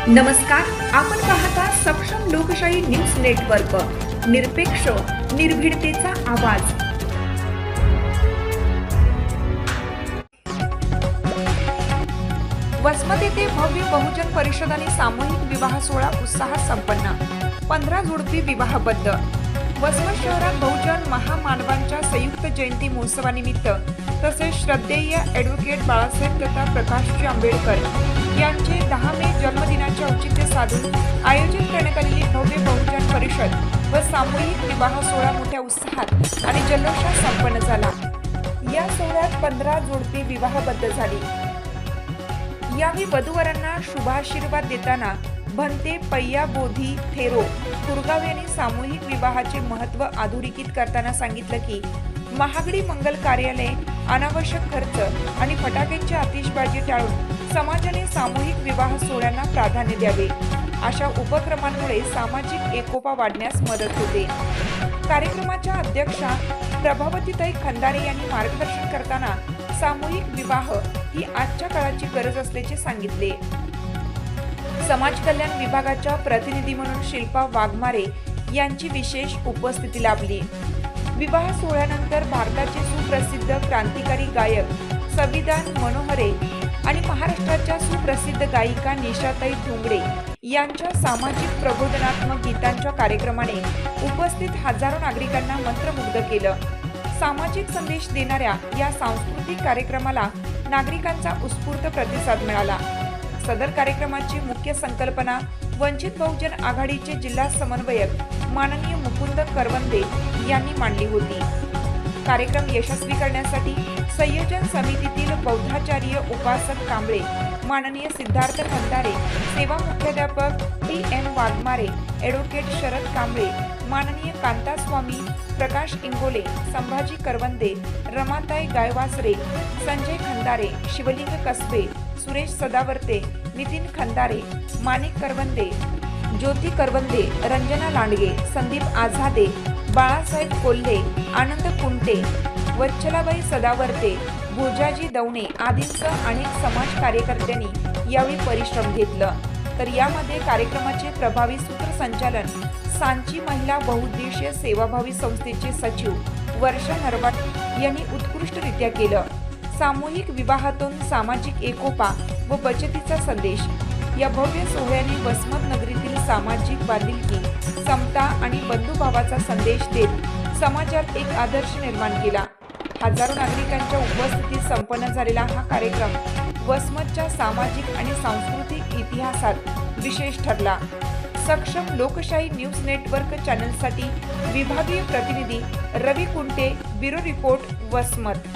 नमस्कार, आपण पाहता सक्षम लोकशाही न्यूज नेटवर्क, निरपेक्ष निर्भीडतेचा आवाज। वसमत येथे भव्य बहुजन परिषद आणि सामूहिक विवाह सोहळा उत्साहात संपन्न। 15 जोडपी विवाहबद्ध। वसमत शहरात बहुजन महामानवांच्या संयुक्त जयंती महोत्सवानिमित्त तसेच श्रद्धेय ॲडव्होकेट बाळासाहेब तथा प्रकाशजी आंबेडकर यांचे 10 मे जन्मदिनाचे औचित्य साधून आयोजित करण्यात आलेली भव्य बहुजन परिषद व सामूहिक विवाह सोहळा मोठ्या उत्साहात आणि जल्लोषात संपन्न झाला। या सोहळ्यात 15 जोडपी विवाहबद्ध झाली। यावेळी वधूवरांना शुभाशीर्वाद देताना भंते पय्या बोधी थेरो कुरगाव यांनी सामूहिक विवाहाचे महत्त्व अधोरेखित करताना सांगितलं की महागडी मंगल कार्यालय, अनावश्यक खर्च आणि फटाक्यांची आतिषबाजी टाळून समाजाने सामूहिक विवाह सोहळ्यांना प्राधान्य द्यावे। अशा उपक्रमांमुळे सामाजिक एकोपा वाढण्यास मदत होते। कार्यक्रमाच्या अध्यक्षा प्रभावतीताई खंदारे यांनी मार्गदर्शन करताना सामूहिक विवाह ही आजच्या काळाची गरज असल्याचे सांगितले। समाज कल्याण विभागाच्या प्रतिनिधी म्हणून शिल्पा वाघमारे यांची विशेष उपस्थिती लाभली। विवाह सोहळ्यानंतर भारताचे सुप्रसिद्ध क्रांतिकारी गायक संविधान मनोहरे आणि महाराष्ट्राच्या सुप्रसिद्ध गायिका निशाताई धुंगडे यांच्या सामाजिक प्रबोधनात्मक गीतांच्या कार्यक्रमाने उपस्थित हजारो नागरिकांना मंत्रमुग्ध केलं। सामाजिक संदेश देणाऱ्या या सांस्कृतिक कार्यक्रमाला नागरिकांचा उत्स्फूर्त प्रतिसाद मिळाला। सदर कार्यक्रमाची मुख्य संकल्पना वंचित बहुजन आघाडीचे जिल्हा समन्वयक माननीय मुकुंद करवंदे यांनी मांडली होती। कार्यक्रम यशस्वी करण्यासाठी संयोजन समितीतील बौद्धाचार्य उपासक कांबळे, माननीय सिद्धार्थ खंदारे, सेवा मुख्याध्यापक टी.एम. वाघमारे, ॲडव्होकेट शरद कांबळे, माननीय कांतास्वामी, प्रकाश इंगोले, संभाजी करवंदे, रमाताई गायवासरे, संजय खंदारे, शिवलिंग कसबे, सुरेश सदावर्ते, नितीन खंदारे, माणिक करवंदे, ज्योती करवंदे, रंजना लांडगे, संदीप आझादे, बाळासाहेब कोल्हे, आनंद कुंटे, वच्छलाबाई सदावर्ते, भोजाजी दवणे आदींसह अनेक समाज कार्यकर्त्यांनी यावेळी परिश्रम घेतलं। तर यामध्ये कार्यक्रमाचे प्रभावी सूत्रसंचालन सांची महिला बहुउद्देशीय सेवाभावी संस्थेचे सचिव वर्षा नरवाट यांनी उत्कृष्टरित्या केलं। सामूहिक विवाहातून सामाजिक एकोपा व बचतीचा संदेश। या भव्य सोहळ्याने वसमत नगरीतील सामाजिक बांधिलकी, समता आणि बंधुभावाचा संदेश देत समाजात एक आदर्श निर्माण केला। हजारो नागरिकांच्या उपस्थितीत संपन्न झालेला हा कार्यक्रम वसमतच्या सामाजिक आणि सांस्कृतिक इतिहासात विशेष ठरला। सक्षम लोकशाही न्यूज नेटवर्क चॅनलसाठी विभागीय प्रतिनिधी रवी कुंटे, ब्युरो रिपोर्ट, वसमत।